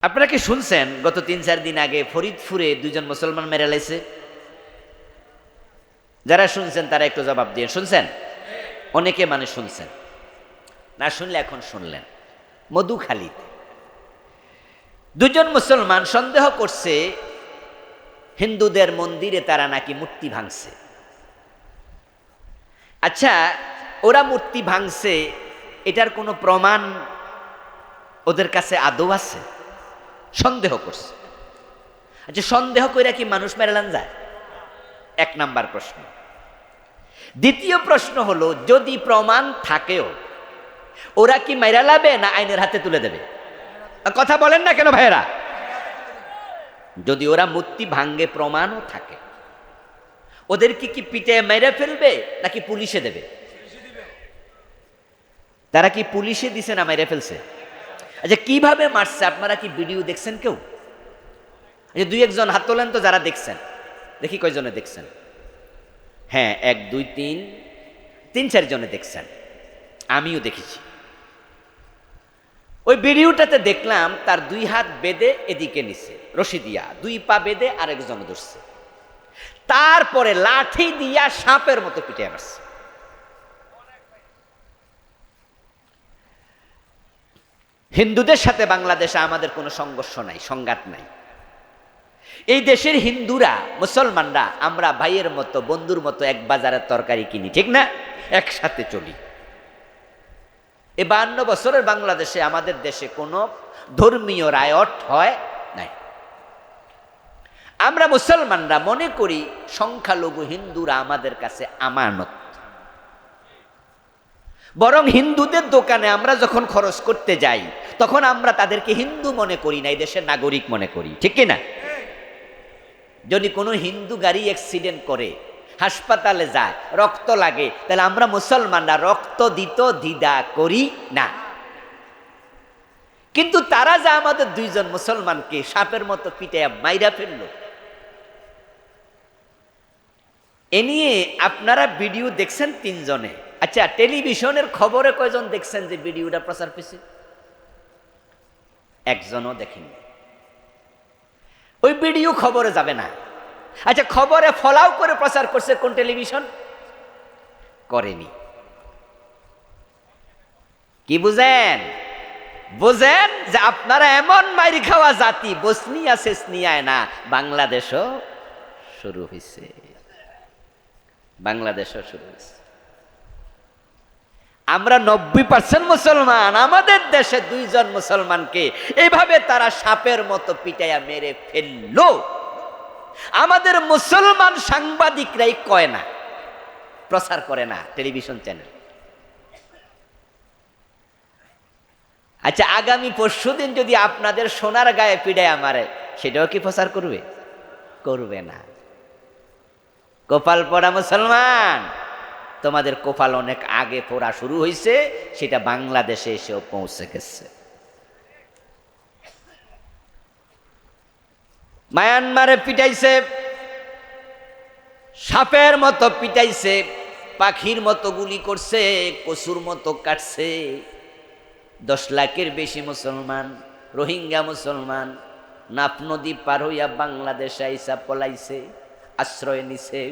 আপনারা কি শুনছেন গত ৩-৪ দিন আগে ফরিদপুরে দুইজন মুসলমান মেরে লাইছে? যারা শুনছেন তারা একটু জবাব দিয়ে শুনছেন? অনেকে মানে শুনছেন, না শুনলে এখন শুনলেন। মধুখালীতে দুজন মুসলমান সন্দেহ করছে হিন্দুদের মন্দিরে তারা নাকি মূর্তি ভাঙছে। আচ্ছা, ওরা মূর্তি ভাঙছে এটার কোনো প্রমাণ ওদের কাছে আদৌ আছে? সন্দেহ করছে। আচ্ছা, সন্দেহ কইরা কি মানুষ মেরালান যায়? এক নাম্বার প্রশ্ন। দ্বিতীয় প্রশ্ন হলো, যদি প্রমাণ থাকেও ওরা কি মেরা লাবে না আইনের হাতে তুলে দেবে? কথা বলেন না কেন ভাইয়েরা? যদি ওরা মূর্তি ভাঙ্গে প্রমাণও থাকে, ওদের কি পিটে মেরে ফেলবে নাকি পুলিশে দেবে? তারা কি পুলিশে দিছে না মেরে ফেলছে? আচ্ছা, কিভাবে মারছে আপনারা কি ভিডিও দেখছেন কেউ? আচ্ছা, দুই একজন হাত তোলেন তো যারা দেখছেন, দেখি কয়জনে দেখছেন। হ্যাঁ, 1 2 3 3-4 জনে দেখছেন, আমিও দেখেছি। ওই ভিডিওটাতে দেখলাম তার 2 হাত বেঁধে এদিকে নিছে রশি দিয়া, 2 পা বেঁধে আরেকজন ধরছে, তারপরে লাঠি দিয়া সাপের মতো পিটে মারছে। হিন্দুদের সাথে বাংলাদেশে আমাদের কোনো সংঘর্ষ নাই, সংঘাত নাই। এই দেশের হিন্দুরা মুসলমানরা আমরা ভাইয়ের মতো বন্ধুর মতো এক বাজারের তরকারি কিনি, ঠিক না? একসাথে চলি। এই 52 বছরের বাংলাদেশে আমাদের দেশে কোনো ধর্মীয় রায়ট হয় নাই। আমরা মুসলমানরা মনে করি সংখ্যালঘু হিন্দুরা আমাদের কাছে আমানত। বরং হিন্দুদের দোকানে আমরা যখন খরচ করতে যাই তখন আমরা তাদেরকে হিন্দু মনে করি না, এই দেশের নাগরিক মনে করি, ঠিক কিনা? যদি কোনো হিন্দু গাড়ি অ্যাক্সিডেন্ট করে হাসপাতালে যায়, রক্ত লাগে, তাহলে আমরা মুসলমানরা রক্ত দিতে দ্বিধা করি না। কিন্তু তারা যা আমাদের 2 জন মুসলমানকে সাপের মতো পিটাইয়া মাইরা ফেললো, এ নিয়ে আপনারা ভিডিও দেখছেন 3 জনে। আচ্ছা, টেলিভিশনের খবরে কয়জন দেখছেন যে ভিডিওটা প্রচার পেয়েছে? একজনও দেখেনি। ওই ভিডিও খবরে যাবে না। আচ্ছা, খবরে ফলাও করে প্রচার করছে কোন টেলিভিশন? করেনি। কি বুঝেন? বুঝেন যে আপনারা এমন মাইরি খাওয়া জাতি, বসনিয়া সেসনিয়ায় না, বাংলাদেশও শুরু হয়েছে। বাংলাদেশও শুরু হয়েছে। আমরা 90% মুসলমান, আমাদের দেশে 2 জন মুসলমানকে এইভাবে তারা সাপের মতো পিটাইয়া মেরে ফেললো। আমাদের মুসলমান সাংবাদিকরাই কয় না, প্রচার করে না টেলিভিশন চ্যানেল। আচ্ছা, আগামী পরশুদিন যদি আপনাদের সোনার গায়ে পিটাইয়া মারে, সেটাও কি প্রচার করবে? করবে না। কপাল পড়া মুসলমান, তোমাদের কপাল অনেক আগে পড়া শুরু হয়েছে, সেটা বাংলাদেশে এসেও পৌঁছে গেছে। মায়ানমারে পিটাইছে, সাপের মতো পিটাইছে, পাখির মতো গুলি করছে, কচুর মতো কাটছে। 10 লাখের বেশি মুসলমান, রোহিঙ্গা মুসলমান নাফ নদী পার হইয়া বাংলাদেশে আইসা পলাইছে, আশ্রয় নিছে।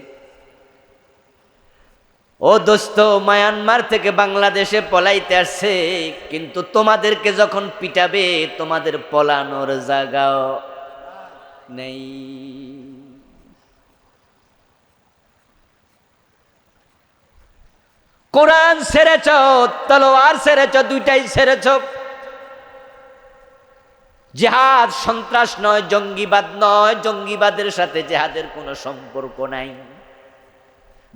ও দোস্ত, মায়ানমার থেকে বাংলাদেশে পলাইতে আসছে, কিন্তু তোমাদেরকে যখন পিটাবে তোমাদের পলানোর জায়গাও নেই। কোরআন ছেড়েছ, তলোয়ার ছেড়েছ, দুইটাই ছেড়েছ। জিহাদ সন্ত্রাস নয়, জঙ্গিবাদ নয়, জঙ্গিবাদের সাথে জিহাদের কোনো সম্পর্ক নাই,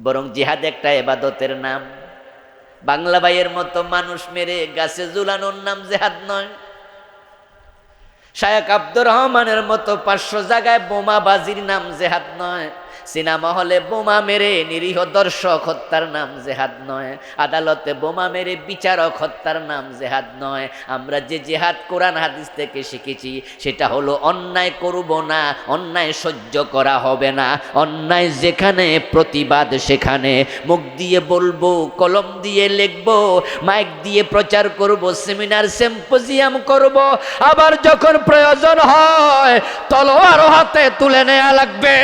বরং জিহাদ একটা ইবাদতের নাম। বাংলা ভাইয়ের মতো মানুষ মেরে গাছে ঝুলানোর নাম জিহাদ নয়। শায়েখ আব্দুর রহমানের মতো 500 জায়গায় বোমাবাজির নাম জিহাদ নয়। সিনেমা হলে বোমা মেরে নিরীহ দর্শক হত্যার নাম জেহাদ নয়, আদালতে বোমা মেরে বিচারক হত্যার নাম জেহাদ নয়। আমরা যে জেহাদ কোরআন হাদিস থেকে শিখেছি সেটা হলো অন্যায় করব না, অন্যায় সহ্য করা হবে না, অন্যায় যেখানে প্রতিবাদ সেখানে, মুখ দিয়ে বলবো, কলম দিয়ে লিখবো, মাইক দিয়ে প্রচার করব, সেমিনার সিম্পোজিয়াম করব, আবার যখন প্রয়োজন হয় তলোয়ার হাতে তুলে নেওয়া লাগবে।